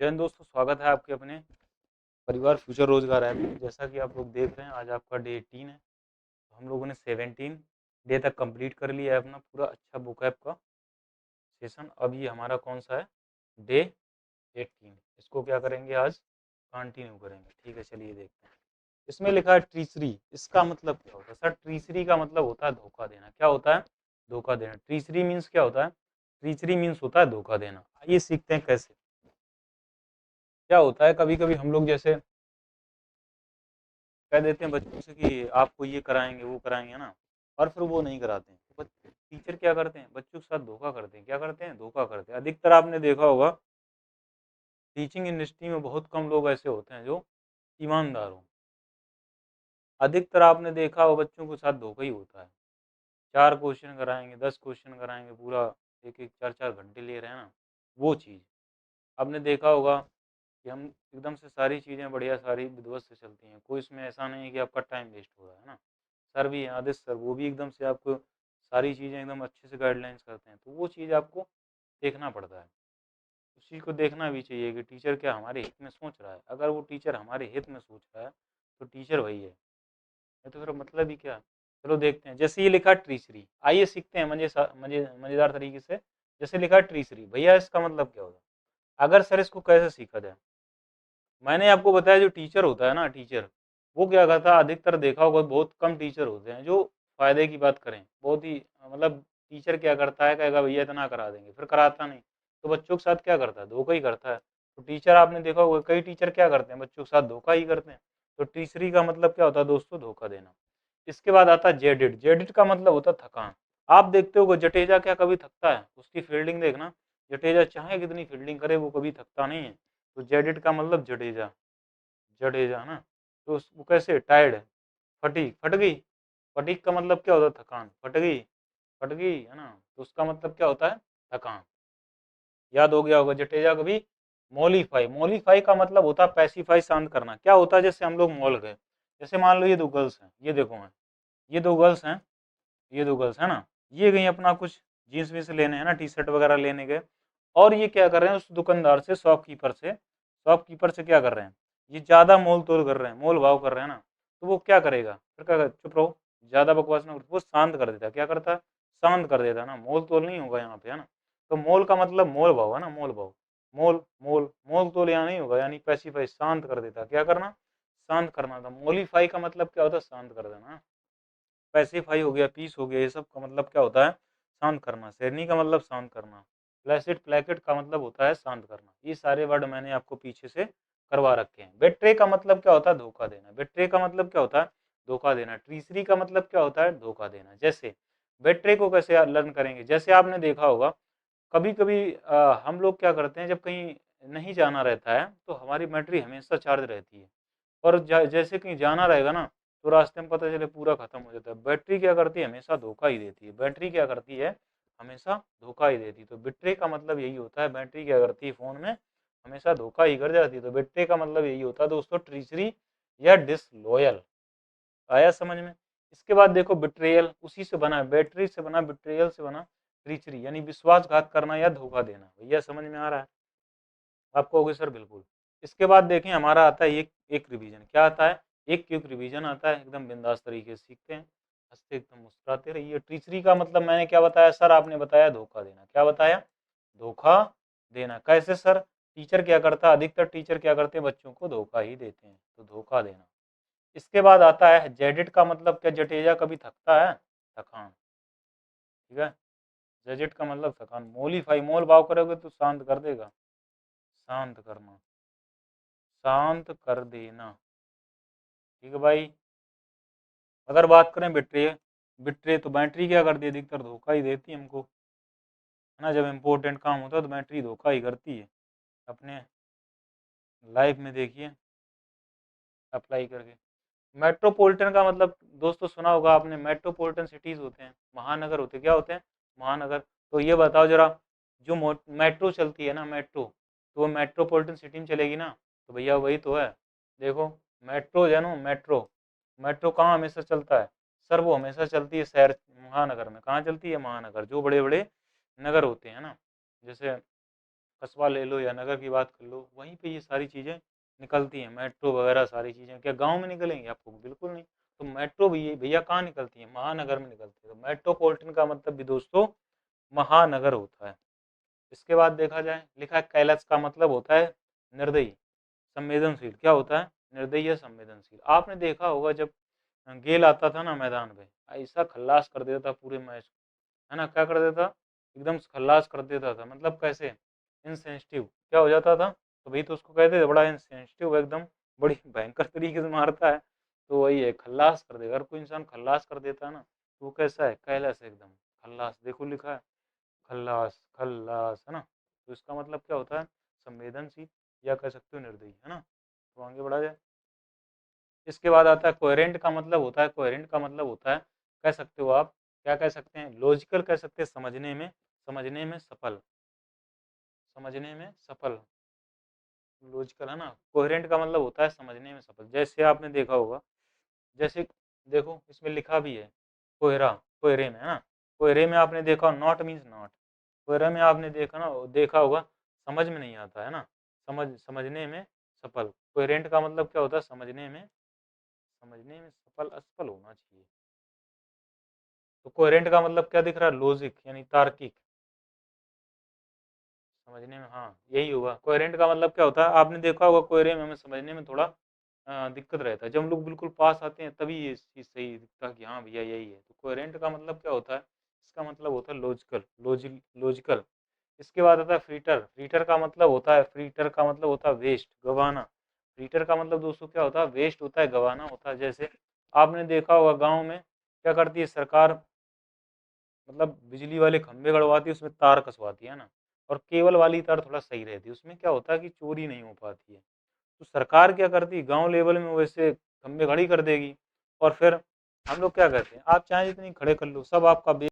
जय हिंद दोस्तों, स्वागत है आपके अपने परिवार फ्यूचर रोजगार ऐप में। जैसा कि आप लोग देख रहे हैं, आज आपका डे 18 है। तो हम लोगों ने 17 डे तक कंप्लीट कर लिया है अपना पूरा अच्छा बुक ऐप का सेशन। अब ये हमारा कौन सा है, डे 18। इसको क्या करेंगे, आज कंटिन्यू करेंगे। ठीक है, चलिए देखते हैं। इसमें लिखा है ट्रीसरी। इसका मतलब क्या होता है सर? ट्रीसरी का मतलब होता है धोखा देना। क्या होता है? धोखा देना। ट्रीसरी मीन्स क्या होता है? ट्रीसरी मीन्स होता है धोखा देना। आइए सीखते हैं कैसे। क्या होता है, कभी कभी हम लोग जैसे कह देते हैं बच्चों से कि आपको ये कराएंगे वो कराएंगे ना, और फिर वो नहीं कराते हैं। तो टीचर क्या करते हैं, बच्चों के साथ धोखा करते हैं। क्या करते हैं? धोखा करते हैं। अधिकतर आपने देखा होगा टीचिंग इंडस्ट्री में बहुत कम लोग ऐसे होते हैं जो ईमानदार हों। अधिकतर आपने देखा हो बच्चों के साथ धोखा ही होता है। 4 क्वेश्चन कराएंगे, 10 क्वेश्चन कराएंगे, पूरा एक एक 4 4 घंटे ले रहे हैं ना, वो चीज़ आपने देखा होगा कि हम एकदम से सारी चीज़ें बढ़िया सारी विधिवत से चलती हैं। कोई इसमें ऐसा नहीं है कि आपका टाइम वेस्ट हो रहा है ना। सर भी हैं, आदेश सर, वो भी एकदम से आपको सारी चीज़ें एकदम अच्छे से गाइडलाइंस करते हैं। तो वो चीज़ आपको देखना पड़ता है। उस चीज़ को देखना भी चाहिए कि टीचर क्या हमारे हित में सोच रहा है। अगर वो टीचर हमारे हित में सोच रहा है तो टीचर वही है, नहीं तो फिर मतलब ही क्या। चलो देखते हैं। जैसे ये लिखा है ट्रीसरी, आइए सीखते हैं मज़ेदार तरीके से। जैसे लिखा है ट्रीसरी, भैया इसका मतलब क्या होता है? अगर सर इसको कैसे सीखा जाए, मैंने आपको बताया जो टीचर होता है ना, टीचर वो क्या करता है, अधिकतर देखा होगा बहुत कम टीचर होते हैं जो फायदे की बात करें। बहुत ही मतलब टीचर क्या करता है, कहेगा भैया इतना करा देंगे, फिर कराता नहीं। तो बच्चों के साथ क्या करता है, धोखा ही करता है। तो टीचर आपने देखा होगा कई टीचर क्या करते हैं, बच्चों के साथ धोखा ही करते हैं। तो टीचरी का मतलब क्या होता है दोस्तों, धोखा देना। इसके बाद आता है जेडिट। जेडिट का मतलब होता है थकान। आप देखते हो जडेजा क्या कभी थकता है? उसकी फील्डिंग देखना, जडेजा चाहे कितनी फील्डिंग करे वो कभी थकता नहीं है। तो जेडिट का मतलब जडेजा, जडेजा ना। तो वो कैसे, टायर्ड, फटीक, फट गई। फटीक का मतलब क्या होता है, थकान, फट गई है ना। तो उसका मतलब क्या होता है, थकान। याद हो गया होगा। जडेजा कभी मॉलिफाई, मॉलिफाई का मतलब होता है पैसिफाई, शांत करना। क्या होता है, जैसे हम लोग मॉल गए, जैसे मान लो ये 2 गर्ल्स हैं, ये देखो मैं, ये 2 गर्ल्स हैं, ये 2 गर्ल्स है ना, ये गई अपना कुछ जीन्स वीन्स लेने, है ना, टी शर्ट वगैरह लेने गए। और ये क्या कर रहे हैं, उस दुकानदार से, शॉपकीपर से क्या कर रहे हैं, ये ज़्यादा मोल तोल कर रहे हैं, मोल भाव कर रहे हैं ना। तो वो क्या करेगा, फिर क्या चुप रहो, ज़्यादा बकवास ना करो। वो शांत कर देता है। क्या करता है, शांत कर देता है ना। मोल तोल नहीं होगा यहाँ पे, है ना। तो मोल का मतलब मोल भाव है ना, मोल भाव। मोल मोल मोल तोल यहाँ नहीं होगा, यानी पैसिफाई, शांत कर देता है। क्या करना, शांत करना था। मोलिफाई का मतलब क्या होता है, शांत कर देना। पैसिफाई हो गया, पीस हो गया, ये सब का मतलब क्या होता है, शांत करना। शेरनी का मतलब शांत करना। प्लेसिड प्लेकेट का मतलब होता है शांत करना। ये सारे वर्ड मैंने आपको पीछे से करवा रखे हैं। बेट्रे का मतलब क्या होता है, धोखा देना। बेट्रे का मतलब क्या होता है, धोखा देना। ट्रीसरी का मतलब क्या होता है, धोखा देना। जैसे बेट्रे को कैसे लर्न करेंगे, जैसे आपने देखा होगा कभी कभी हम लोग क्या करते हैं, जब कहीं नहीं जाना रहता है तो हमारी बैटरी हमेशा चार्ज रहती है। और जैसे कहीं जाना रहेगा ना, तो रास्ते में पता चले पूरा खत्म हो जाता है। बैटरी क्या करती है, हमेशा धोखा ही देती है। बैटरी क्या करती है, हमेशा धोखा ही देती है। तो बैटरी का मतलब यही होता है, बैटरी क्या करती है, फोन में हमेशा धोखा ही कर जाती है। तो बैटरी का मतलब यही होता है दोस्तों, ट्रीचरी या डिसलॉयल। आया समझ में। इसके बाद देखो बिट्रेयल, उसी से बना है, बैटरी से बना, बिट्रेयल से बना ट्रीचरी, यानी विश्वासघात करना या धोखा देना। भैया समझ में आ रहा है आपको? होगी सर, बिल्कुल। इसके बाद देखें हमारा आता है एक एक रिवीजन। क्या आता है, एक क्विक रिवीजन आता है। एकदम बिंदास तरीके से सीखते हैं, हंसते एकदम मुस्कुराते रहिए। टीचरी का मतलब मैंने क्या बताया सर, आपने बताया धोखा देना। क्या बताया, धोखा देना। कैसे सर, टीचर क्या करता है, अधिकतर टीचर क्या करते हैं, बच्चों को धोखा ही देते हैं। तो धोखा देना। इसके बाद आता है जेडिट का मतलब क्या, जटेजा कभी थकता है, थकान। ठीक है, जेडिट का मतलब थकान। मोलीफाई, मोल भाव करोगे तो शांत कर देगा, शांत करना, शांत कर देना। ठीक है भाई। अगर बात करें बिट्रे, बिट्रे तो बैटरी क्या करती है, अधिकतर धोखा ही देती है हमको, है ना। जब इम्पोर्टेंट काम होता है तो बैटरी धोखा ही करती है। अपने लाइफ में देखिए अप्लाई करके। मेट्रोपॉलिटन का मतलब दोस्तों सुना होगा आपने, मेट्रोपॉलिटन सिटीज होते हैं, महानगर होते हैं। क्या होते हैं, महानगर। तो ये बताओ जरा, जो मेट्रो चलती है ना, मेट्रो, तो वो मेट्रोपॉलिटन सिटी में चलेगी ना। तो भैया वही तो है। देखो मेट्रो जानो, मेट्रो, मेट्रो कहाँ हमेशा चलता है सर, वो हमेशा चलती है शहर, महानगर में। कहाँ चलती है, महानगर, जो बड़े बड़े नगर होते हैं ना, जैसे कस्बा ले लो या नगर की बात कर लो, वहीं पे ये सारी चीज़ें निकलती हैं, मेट्रो वगैरह सारी चीज़ें। क्या गांव में निकलेंगी आपको? बिल्कुल नहीं। तो मेट्रो भी भैया कहाँ निकलती है? महानगर में निकलती है। तो मेट्रोपॉलिटन का मतलब भी दोस्तों महानगर होता है। इसके बाद देखा जाए, लिखा है कैलस का मतलब होता है निर्दयी, संवेदनशील। क्या होता है? निर्दयी या संवेदनशील। आपने देखा होगा जब गेल आता था ना मैदान पे, ऐसा खल्लास कर देता था पूरे मैच, है ना? क्या कर देता? एकदम खल्लास कर देता था। मतलब कैसे? इनसेंसिटिव। क्या हो जाता था? तो भाई तो उसको कहते थे बड़ा इनसेंसिटिव, एकदम बड़ी भयंकर तरीके से मारता है। तो वही है, खल्लास कर देगा। अगर कोई इंसान खल्लास कर देता है ना, तो वो कैसा है? कैलस है एकदम। खल्लास देखो लिखा है, खल्लास खल्लास, है ना? तो इसका मतलब क्या होता है? संवेदनशील, या कह सकते हो निर्दयी, है ना? तो आगे बढ़ा जाए। इसके बाद आता है कोहेरेंट का मतलब होता है, कोहेरेंट का मतलब होता है, कह सकते हो आप, क्या कह सकते हैं? लॉजिकल कह सकते हैं, समझने में सफल, समझने में सफल। लॉजिकल, है ना? कोहेरेंट का मतलब होता है समझने में सफल। जैसे आपने देखा होगा, जैसे देखो इसमें लिखा भी है कोहरा, कोहरे में, है ना? कोहरे में आपने देखा नॉट मीन्स नॉट। कोहरे में आपने देखा ना, देखा होगा समझ में नहीं आता, है ना? समझने में सफल। कोहेरेंट का मतलब क्या होता है? समझने में सफल, असफल होना चाहिए। तो कोहेरेंट का मतलब क्या दिख रहा है? लॉजिक यानी तार्किक। समझने में, हाँ यही होगा। कोहेरेंट का मतलब क्या होता है? आपने देखा होगा कोहरे में हमें समझने में थोड़ा दिक्कत रहता है। जब हम लोग बिल्कुल पास आते हैं तभी ये चीज़ सही दिखता है कि हाँ भैया यही है। तो कोहेरेंट का मतलब क्या होता है? इसका मतलब होता है लॉजिकल, लॉजिकल। इसके बाद आता है फ्रीटर। फ्रीटर का मतलब होता है, फ्रीटर का मतलब होता है वेस्ट, गवाना। फ्रीटर का मतलब दोस्तों क्या होता है? वेस्ट होता है, गवाना होता है। जैसे आपने देखा होगा गाँव में क्या करती है सरकार, मतलब बिजली वाले खंभे गड़वाती है, उसमें तार कसवाती है ना, और केबल वाली तार थोड़ा सही रहती है। उसमें क्या होता है कि चोरी नहीं हो पाती है। तो सरकार क्या करती है, गांव लेवल में वैसे खंभे खड़ी कर देगी, और फिर हम लोग क्या करते हैं, आप चाहे जितनी खड़े कर लो, सब आपका